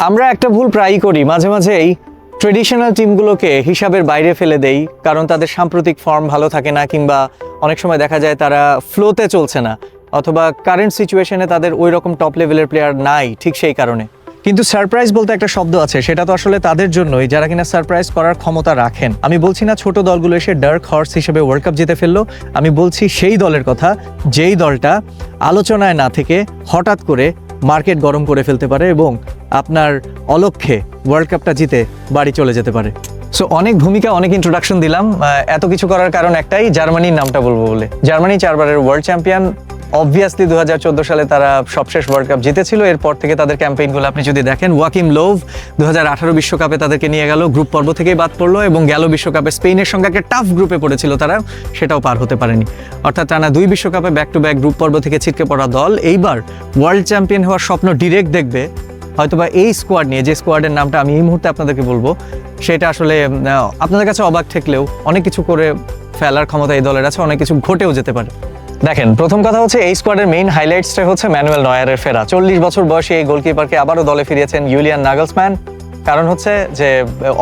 আমরা একটা ভুল প্রায়ই করি, মাঝে মাঝেই ট্রেডিশনাল টিমগুলোকে হিসাবের বাইরে ফেলে দেই, কারণ তাদের সাম্প্রতিক ফর্ম ভালো থাকে না, কিংবা অনেক সময় দেখা যায় তারা ফ্লোতে চলছে না, অথবা কারেন্ট সিচুয়েশনে তাদের ওই রকম টপ লেভেলের প্লেয়ার নাই, ঠিক সেই কারণে। কিন্তু সারপ্রাইজ বলতে একটা শব্দ আছে, সেটা তো আসলে তাদের জন্যই যারা কিনা সারপ্রাইজ করার ক্ষমতা রাখেন। আমি বলছি না ছোট দলগুলো এসে ডার্ক হর্স হিসেবে ওয়ার্ল্ড কাপ জিতে ফেললো, আমি বলছি সেই দলের কথা যেই দলটা আলোচনায় না থেকে হঠাৎ করে মার্কেট গরম করে ফেলতে পারে এবং আপনার অলক্ষ্যে ওয়ার্ল্ড কাপটা জিতে বাড়ি চলে যেতে পারে। সো অনেক ভূমিকা, অনেক ইন্ট্রোডাকশন দিলাম, এত কিছু করার কারণ একটাই, জার্মানির নামটা বলবো বলে। জার্মানি 4 বারের ওয়ার্ল্ড চ্যাম্পিয়ন। অবভিয়াসলি 2014 সালে তারা সবশেষ ওয়ার্ল্ড কাপ জিতেছিল। এরপর থেকে তাদের ক্যাম্পেইনগুলো আপনি যদি দেখেন, ওয়াকিম লোভ 2018 বিশ্বকাপে তাদেরকে নিয়ে গেল, গ্রুপ পর্ব থেকেই বাদ পড়লো, এবং গেল বিশ্বকাপে স্পেনের সঙ্গে একটা টাফ গ্রুপে পড়েছিল তারা, সেটাও পার হতে পারেনি। অর্থাৎ টানা 2 বিশ্বকাপে ব্যাক টু ব্যাক গ্রুপ পর্ব থেকে ছিটকে পড়া দল এইবার ওয়ার্ল্ড চ্যাম্পিয়ন হওয়ার স্বপ্ন ডিরেক্ট দেখবে হয়তোবা এই স্কোয়াড নিয়ে, যে স্কোয়াডের নামটা আমি এই মুহূর্তে আপনাদেরকে বলবো, সেটা আসলে আপনাদের কাছে অবাক ঠেকলেও অনেক কিছু করে ফেলার ক্ষমতা এই দলের আছে, অনেক কিছু ঘটেও যেতে পারে। দেখেন, প্রথম কথা হচ্ছে এই স্কোয়াডের মেইন হাইলাইটসটা হচ্ছে ম্যানুয়েল নয়ারের ফেরা। 40 বছর বয়সী এই গোলকিপারকে আবারও দলে ফিরিয়েছেন ইউলিয়ান নাগলসম্যান। কারণ হচ্ছে যে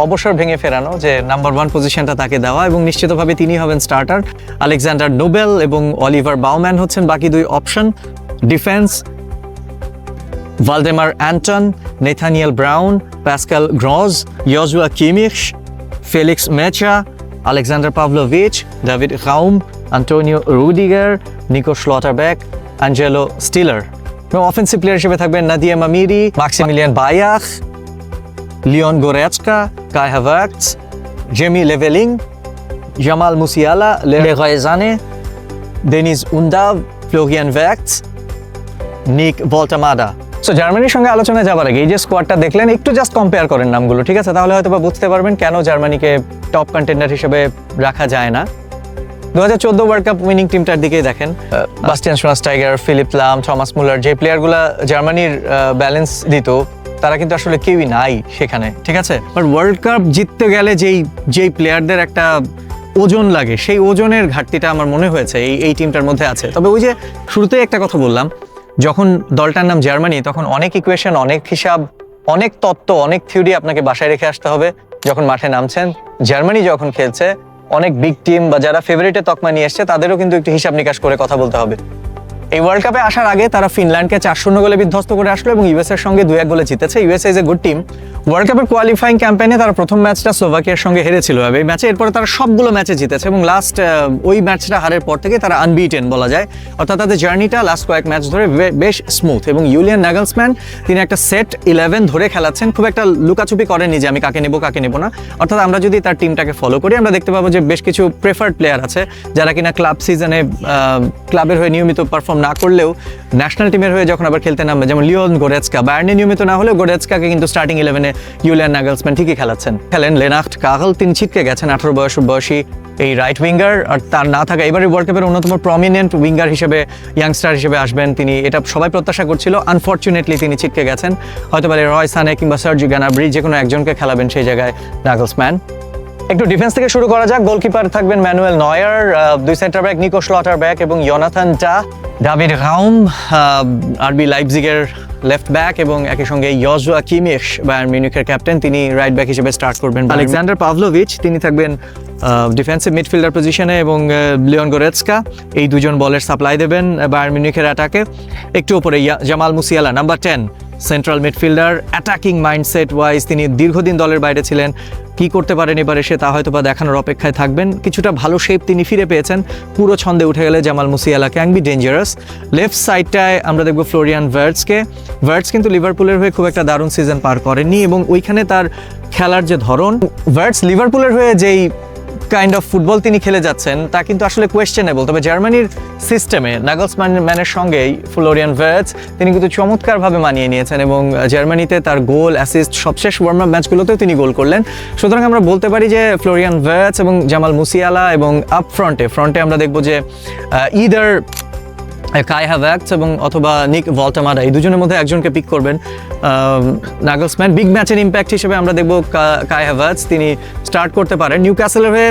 অবসর ভেঙে ফেরানো, যে নাম্বার 1 পজিশনটা তাকে দেওয়া, এবং নিশ্চিতভাবে তিনি হবেন স্টার্টার। আলেকজান্ডার নোবেল এবং অলিভার বাউম্যান হচ্ছেন বাকি 2 option. Defence ভালডেমার Anton, Nathaniel brown, Pascal গ্রজ, ইয়োজুয়া কিমিশ, Felix মেচা, Alexander Pavlovich, David রাউম, Antonio Rudiger, Nicco শ্লটারব্যাক, Angelo Stiller. এবং অফেন্সিভ প্লেয়ার হিসেবে থাকবেন নাদিয়া মামিরি, মাক্সিমিলিয়ান বায়াখ, লিওন গোরেচকা, কাই Havertz, Jamie leveling, Jamal Musiala, Leroy জানে, ডেনিস উন্দাভ, ফ্লোরিয়ান ভ্যাক্টস, নিক ভল্টামাডা। সো জার্মানির সঙ্গে আলোচনায় যাবার আগে এই যে স্কোয়াডটা দেখলেন, একটু জাস্ট কম্পেয়ার করেন নামগুলো, ঠিক আছে? তাহলে হয়তো বা বুঝতে পারবেন কেন জার্মানিকে টপ কন্টেন্ডার হিসেবে রাখা যায় না। 2014 ওয়ার্ল্ড কাপ উইনিং টিমটার দিকেই দেখেন, Bastian শোনাস্টাইগার, Philipp Lahm, Thomas Muller, যে প্লেয়ারগুলো জার্মানির ব্যালেন্স দিত, তারা কিন্তু আসলে কেউই নাই সেখানে, ঠিক আছে? বাট ওয়ার্ল্ড কাপ জিততে গেলে যেই প্লেয়ারদের একটা ওজন লাগে, সেই ওজনের ঘাটতিটা আমার মনে হয়েছে এই টিমটার মধ্যে আছে। তবে ওই যে শুরুতেই একটা কথা বললাম, যখন দলটার নাম জার্মানি, তখন অনেক ইকুয়েশন, অনেক হিসাব, অনেক তত্ত্ব, অনেক থিওরি আপনাকে বাসায় রেখে আসতে হবে যখন মাঠে নামছেন। জার্মানি যখন খেলছে, অনেক বিগ টিম বা যারা ফেভারিটের তকমা নিয়ে এসছে, তাদেরও কিন্তু একটু হিসাব নিকাশ করে কথা বলতে হবে। এই ওয়ার্ল্ড কাপে আসার আগে তারা ফিনল্যান্ডকে 4-0 গোলে বিধ্বস্ত করে আসলো এবং ইউএসএর সঙ্গে 2-1 গোলে জিতেছে। USA is a good team. World কাপের কোয়ালিফাইং ক্যাম্পেইনে তারা প্রথম ম্যাচটা স্লোভাকিয়ার সঙ্গে হেরেছিল, এই ম্যাচে। এরপরে তারা সবগুলো ম্যাচে জিতেছে এবং লাস্ট ওই ম্যাচটা হারের পর থেকে তারা আনবিটেন বলা যায়। অর্থাৎ তাদের জার্নিটা লাস্ট কয়েক ম্যাচ ধরে বেশ স্মুথ। এবং ইউলিয়ান নাগলসম্যান, তিনি একটা সেট 11 ধরে খেলাচ্ছেন, খুব একটা লুকাচুপি করেননি যে আমি কাকে নেব না। অর্থাৎ আমরা যদি তার টিমটাকে ফলো করি, আমরা দেখতে পাবো যে বেশ কিছু প্রেফার্ড প্লেয়ার আছে যারা কিনা ক্লাব সিজনে ক্লাবের হয়ে নিয়মিত পারফর্ম না করলেও ন্যাশনাল টিমের হয়ে যখন আবার খেলতে নামবে, যেমন লিওন গোরেচকা, বায়ার্নে নিয়মিত না হলেও গোরেচকাকে কিন্তু স্টার্টিং 11-এ ইউলিয়ান নাগলসম্যান ঠিকই খেলেন। লেনার্ড কাগল, তিনি ছিটকে গেছেন, 18 বয়সী এই রাইট উইঙ্গার। আর তার না থাকা, এবারে ওয়ার্ল্ড কাপের অন্যতম প্রমিনেন্ট উইঙ্গার হিসেবে, ইয়াংস্টার হিসেবে আসবেন তিনি, এটা সবাই প্রত্যাশা করছিল। আনফর্চুনেটলি তিনি ছিটকে গেছেন। হয়তো পারে রয় সানে কিংবা সার্জি গানাব্রি, যে কোনো একজনকে খেলাবেন সেই জায়গায় নাগলসম্যান। একটু ডিফেন্স থেকে শুরু করা যাক। গোলকিপার থাকবেন Manuel Neuer, 2 centre back Nico Schlotterbeck এবং ইয়োনাথান টা, ডেভিড রাউম আরবি লাইপজিগের লেফট ব্যাক, এবং একই সঙ্গে ইয়োজুয়া কিমিশ, বায়ার্ন মিউনিখের ক্যাপ্টেন, তিনি রাইট ব্যাক হিসেবে স্টার্ট করবেন। আলেকজান্ডার পাভলোভিচ, তিনি থাকবেন ডিফেন্সিভ মিডফিল্ডার পজিশনে, এবং লিওন গোরেচকা, এই দুজন বলের সাপ্লাই দেবেন বায়ার্ন মিউনিখের অ্যাটাকে। একটু উপরে Jamal Musiala, number 10 central midfielder, attacking mindset wise তিনি দীর্ঘদিন দলের বাইরে ছিলেন। কি করতে পারেন এবারে সে, তা হয়তো বা দেখানোর অপেক্ষায় থাকবেন। কিছুটা ভালো শেপ তিনি ফিরে পেয়েছেন, পুরো ছন্দে উঠে গেলে Jamal Musiala can be dangerous. Left সাইডটায় আমরা দেখবো ফ্লোরিয়ান ভার্টসকে। ভার্টস কিন্তু লিভারপুলের হয়ে খুব একটা দারুণ সিজন পার করেননি, এবং ওইখানে তার খেলার যে ধরন, ভার্টস লিভারপুলের হয়ে যেই কাইন্ড অফ ফুটবল তিনি খেলে যাচ্ছেন, তা কিন্তু আসলে কোয়েশ্চেনেবল। তবে জার্মানির সিস্টেমে নাগলসম্যানের সঙ্গেই ফ্লোরিয়ান ভার্টস, তিনি কিন্তু চমৎকারভাবে মানিয়ে নিয়েছেন, এবং জার্মানিতে তার গোল, অ্যাসিস্ট, সবশেষ ওয়ার্ম আপ ম্যাচগুলোতেও তিনি গোল করলেন। সুতরাং আমরা বলতে পারি যে ফ্লোরিয়ান ভার্টস এবং জামাল মুসিয়ালা, এবং আপ ফ্রন্টে আমরা দেখবো যে ইদার কাই হ্যাভার্টজ এবং অথবা নিক ভলটামারা, এই দুজনের মধ্যে একজনকে পিক করবেন নাগলসম্যান। বিগ ম্যাচের ইম্প্যাক্ট হিসেবে আমরা দেখব কাই হ্যাভার্টজ তিনি স্টার্ট করতে পারেন। নিউক্যাসলের হয়ে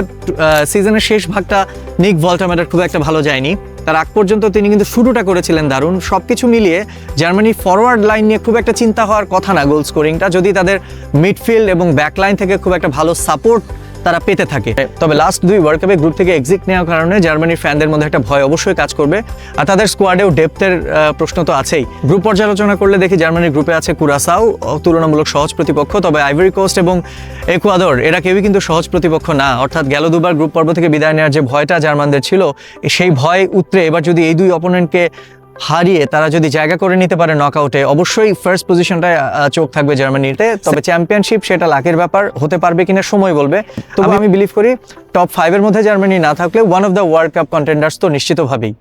সিজনের শেষ ভাগটা নিক ভলটামারার খুব একটা ভালো যায়নি, তার আগ পর্যন্ত তিনি কিন্তু শুরুটা করেছিলেন দারুণ। সব কিছু মিলিয়ে জার্মানির ফরওয়ার্ড লাইন নিয়ে খুব একটা চিন্তা হওয়ার কথা না গোল স্কোরিংটা, যদি তাদের মিডফিল্ড এবং ব্যাক লাইন থেকে খুব একটা ভালো সাপোর্ট তারা পেতে থাকে। তবে লাস্ট 2 ওয়ার্ল্ড কাপে গ্রুপ থেকে এক্সিট নেওয়ার কারণে জার্মানির ফ্যানদের মধ্যে একটা ভয় অবশ্যই কাজ করবে, আর তাদের স্কোয়াডেও ডেপথের প্রশ্ন তো আছেই। গ্রুপ পর্যালোচনা করলে দেখি জার্মানির গ্রুপে আছে কুরাসাও, তুলনামূলক সহজ প্রতিপক্ষ, তবে আইভরি কোস্ট এবং একুয়াদর এরা কেউই কিন্তু সহজ প্রতিপক্ষ না। অর্থাৎ গেল দুবার গ্রুপ পর্ব থেকে বিদায় নেওয়ার যে ভয়টা জার্মানদের ছিল, সেই ভয় উতরে এবার যদি এই 2 অপোনেন্টকে হারিয়ে তারা যদি জায়গা করে নিতে পারে নকআউটে, অবশ্যই ফার্স্ট পজিশনটায় চোখ থাকবে জার্মানিতে। তবে চ্যাম্পিয়নশিপ সেটা লাকের ব্যাপার, হতে পারবে কিনা সময় বলবে। তবে আমি বিলিভ করি টপ 5 এর মধ্যে জার্মানি না থাকলে one of the World Cup contenders তো নিশ্চিতভাবেই।